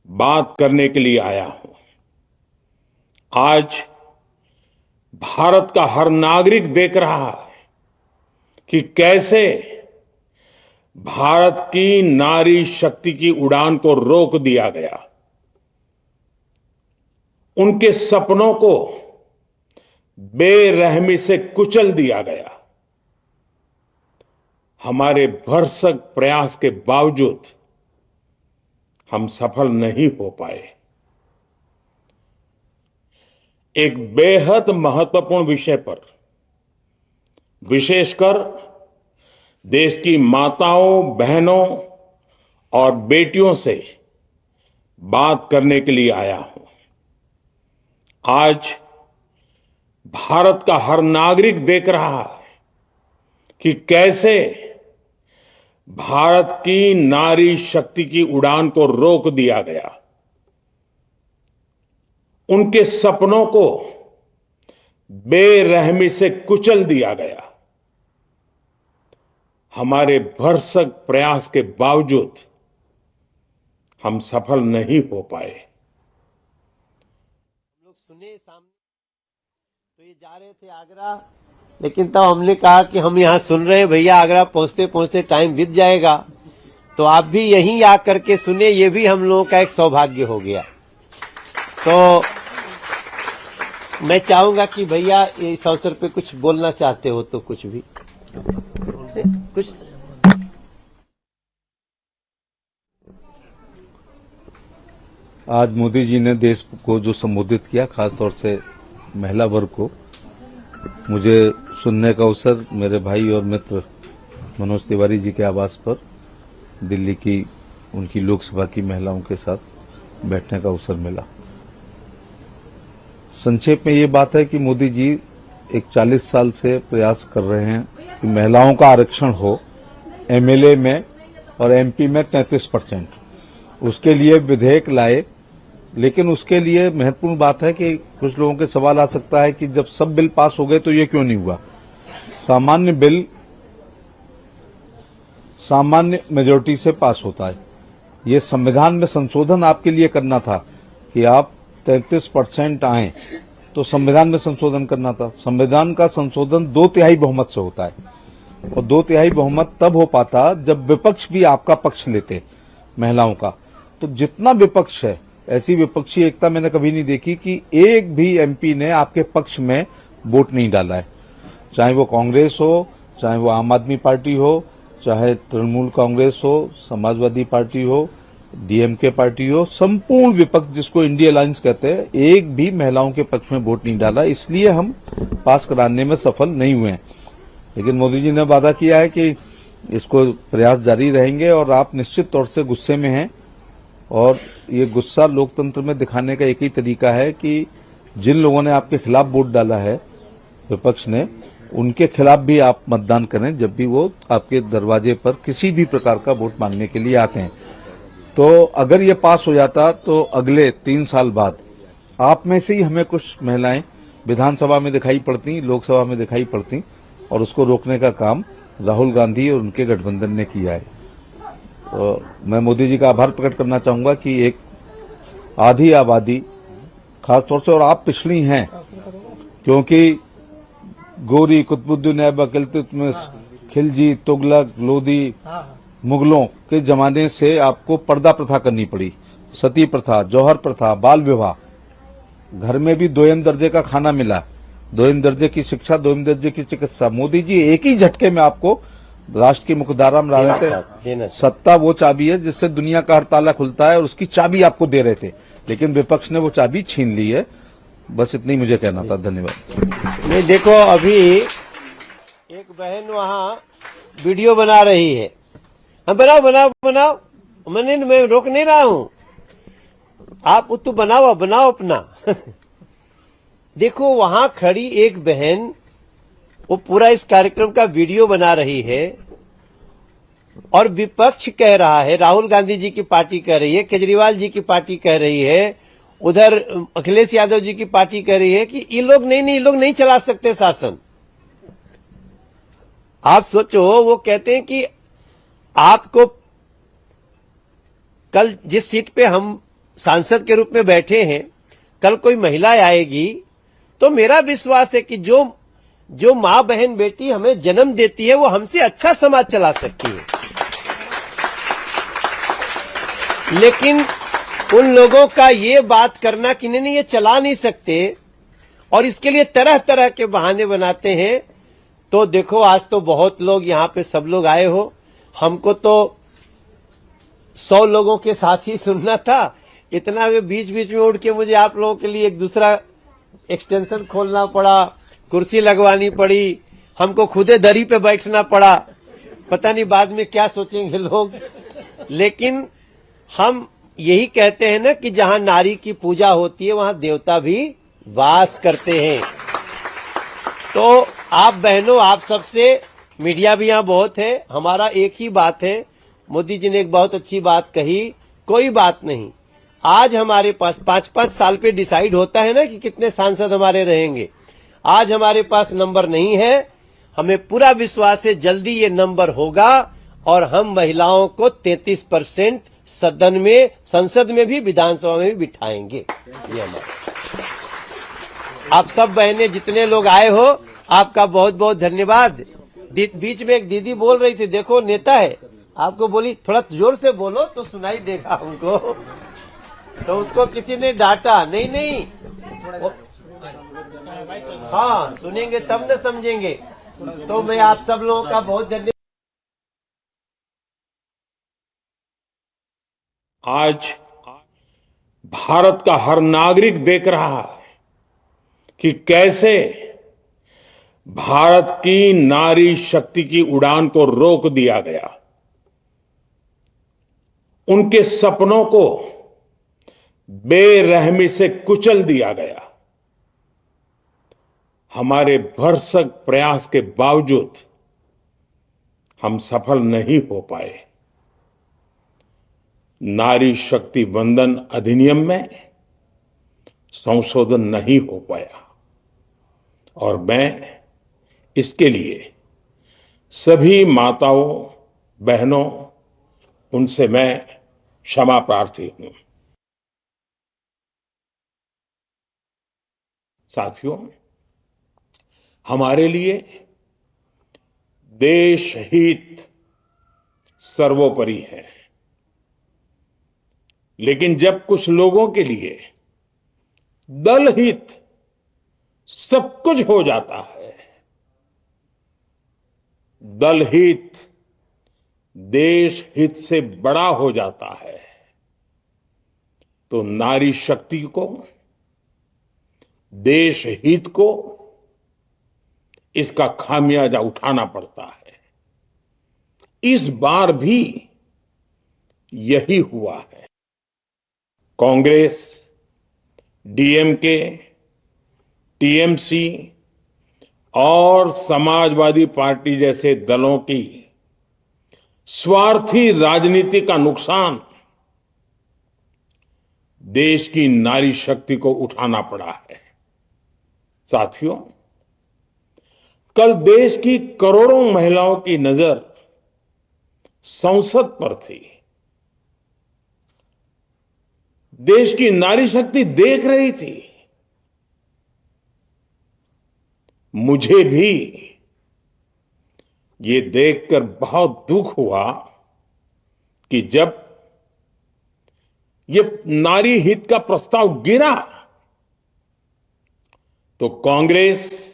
बात करने के लिए आया हूं। आज भारत का हर नागरिक देख रहा है कि कैसे भारत की नारी शक्ति की उड़ान को रोक दिया गया, उनके सपनों को बेरहमी से कुचल दिया गया। हमारे भरसक प्रयास के बावजूद हम सफल नहीं हो पाए। एक बेहद महत्वपूर्ण विषय पर विशेषकर देश की माताओं, बहनों और बेटियों से बात करने के लिए आया हूं। आज भारत का हर नागरिक देख रहा है कि कैसे भारत की नारी शक्ति की उड़ान को रोक दिया गया, उनके सपनों को बेरहमी से कुचल दिया गया। हमारे भरसक प्रयास के बावजूद हम सफल नहीं हो पाए। हम लोग सुने सामने तो ये जा रहे थे आगरा, लेकिन तब हमने कहा कि हम यहाँ सुन रहे हैं भैया, आगरा पहुंचते पहुंचते टाइम बीत जाएगा, तो आप भी यहीं आकर के सुने, ये भी हम लोगों का एक सौभाग्य हो गया। तो मैं चाहूंगा कि भैया इस अवसर पे कुछ बोलना चाहते हो तो कुछ भी कुछ। आज मोदी जी ने देश को जो संबोधित किया, खासतौर से महिला वर्ग को, मुझे सुनने का अवसर मेरे भाई और मित्र मनोज तिवारी जी के आवास पर दिल्ली की उनकी लोकसभा की महिलाओं के साथ बैठने का अवसर मिला। संक्षेप में ये बात है कि मोदी जी एक 40 साल से प्रयास कर रहे हैं कि महिलाओं का आरक्षण हो एमएलए में और एमपी में 33%। उसके लिए विधेयक लाए, लेकिन उसके लिए महत्वपूर्ण बात है कि कुछ लोगों के सवाल आ सकता है कि जब सब बिल पास हो गए तो ये क्यों नहीं हुआ। सामान्य बिल सामान्य मेजोरिटी से पास होता है। ये संविधान में संशोधन आपके लिए करना था कि आप 33% आए, तो संविधान में संशोधन करना था। संविधान का संशोधन 2/3 बहुमत से होता है, और 2/3 बहुमत तब हो पाता जब विपक्ष भी आपका पक्ष लेते महिलाओं का। तो जितना विपक्ष है, ऐसी विपक्षी एकता मैंने कभी नहीं देखी कि एक भी एमपी ने आपके पक्ष में वोट नहीं डाला है। चाहे वो कांग्रेस हो, चाहे वो आम आदमी पार्टी हो, चाहे तृणमूल कांग्रेस हो, समाजवादी पार्टी हो, डीएमके पार्टी हो, संपूर्ण विपक्ष जिसको इंडिया अलायंस कहते हैं, एक भी महिलाओं के पक्ष में वोट नहीं डाला। इसलिए हम पास कराने में सफल नहीं हुए हैं। लेकिन मोदी जी ने वादा किया है कि इसको प्रयास जारी रहेंगे, और आप निश्चित तौर से गुस्से में हैं। और ये गुस्सा लोकतंत्र में दिखाने का एक ही तरीका है कि जिन लोगों ने आपके खिलाफ वोट डाला है, विपक्ष ने, उनके खिलाफ भी आप मतदान करें जब भी वो आपके दरवाजे पर किसी भी प्रकार का वोट मांगने के लिए आते हैं। तो अगर ये पास हो जाता तो अगले 3 साल बाद आप में से ही हमें कुछ महिलाएं विधानसभा में दिखाई पड़ती, लोकसभा में दिखाई पड़ती, और उसको रोकने का काम राहुल गांधी और उनके गठबंधन ने किया है। तो मैं मोदी जी का आभार प्रकट करना चाहूंगा कि एक आधी आबादी, खासतौर से, और आप पिछड़ी हैं, क्योंकि गोरी, कुतुबुद्दीन ऐबक, इल्तुतमिश, खिलजी, तुगलक, लोदी, मुगलों के जमाने से आपको पर्दा प्रथा करनी पड़ी, सती प्रथा, जौहर प्रथा, बाल विवाह। घर में भी 2 दर्जे का खाना मिला, 2 दर्जे की शिक्षा, 2 दर्जे की चिकित्सा। मोदी जी एक ही झटके में आपको राष्ट्र की मुख्यधारा में ला रहे थे। सत्ता वो चाबी है जिससे दुनिया का हर ताला खुलता है, और उसकी चाबी आपको दे रहे थे, लेकिन विपक्ष ने वो चाबी छीन ली है। बस इतना ही मुझे कहना था। धन्यवाद। नहीं, देखो, अभी एक बहन वहाँ वीडियो बना रही है। हम बनाओ बनाओ बनाओ, मैं रोक नहीं रहा हूं, आप तो बनाओ अपना। देखो, वहां खड़ी एक बहन, वो पूरा इस कार्यक्रम का वीडियो बना रही है, और विपक्ष कह रहा है, राहुल गांधी जी की पार्टी कह रही है, केजरीवाल जी की पार्टी कह रही है, उधर अखिलेश यादव जी की पार्टी कह रही है कि ये लोग नहीं चला सकते शासन। आप सोचो, वो कहते हैं कि आपको कल जिस सीट पे हम सांसद के रूप में बैठे हैं, कल कोई महिला आएगी तो मेरा विश्वास है कि जो माँ बहन बेटी हमें जन्म देती है वो हमसे अच्छा समाज चला सकती है। लेकिन उन लोगों का ये बात करना कि नहीं ये चला नहीं सकते और इसके लिए तरह तरह के बहाने बनाते हैं। तो देखो आज तो बहुत लोग यहाँ पे सब लोग आए हो, हमको तो 100 लोगों के साथ ही सुनना था, इतना वे बीच बीच में उठ के मुझे आप लोगों के लिए एक दूसरा एक्सटेंशन खोलना पड़ा, कुर्सी लगवानी पड़ी, हमको खुदे दरी पे बैठना पड़ा, पता नहीं बाद में क्या सोचेंगे लोग। लेकिन हम यही कहते हैं ना कि जहां नारी की पूजा होती है वहां देवता भी वास करते हैं। तो आप बहनों, आप सबसे, मीडिया भी यहां बहुत है, हमारा एक ही बात है। मोदी जी ने एक बहुत अच्छी बात कही, कोई बात नहीं, आज हमारे पास 5-5 साल पे डिसाइड होता है ना कि कितने सांसद हमारे रहेंगे। आज हमारे पास नंबर नहीं है, हमें पूरा विश्वास है जल्दी ये नंबर होगा और हम महिलाओं को 33% सदन में, संसद में भी, विधानसभा में भी बिठाएंगे। ये हमारा, आप सब बहनें जितने लोग आए हो आपका बहुत बहुत धन्यवाद। बीच में एक दीदी बोल रही थी, देखो नेता है, आपको बोली थोड़ा जोर से बोलो तो सुनाई देगा हमको, तो उसको किसी ने डांटा, नहीं हाँ सुनेंगे तब न समझेंगे। तो मैं आप सब लोगों का बहुत धन्यवाद। आज भारत का हर नागरिक देख रहा है कि कैसे भारत की नारी शक्ति की उड़ान को रोक दिया गया, उनके सपनों को बेरहमी से कुचल दिया गया। हमारे भरसक प्रयास के बावजूद हम सफल नहीं हो पाए। नारी शक्ति वंदन अधिनियम में संशोधन नहीं हो पाया और मैं इसके लिए सभी माताओं, बहनों, उनसे मैं क्षमा प्रार्थी हूं। साथियों, हमारे लिए देश हित सर्वोपरि है, लेकिन जब कुछ लोगों के लिए दल हित सब कुछ हो जाता है, दल हित देश हित से बड़ा हो जाता है, तो नारी शक्ति को, देश हित को इसका खामियाजा उठाना पड़ता है। इस बार भी यही हुआ है। कांग्रेस, डीएमके, टीएमसी और समाजवादी पार्टी जैसे दलों की स्वार्थी राजनीति का नुकसान देश की नारी शक्ति को उठाना पड़ा है। साथियों, कल देश की करोड़ों महिलाओं की नजर संसद पर थी। देश की नारी शक्ति देख रही थी। मुझे भी ये देखकर बहुत दुख हुआ कि जब ये नारी हित का प्रस्ताव गिरा तो कांग्रेस,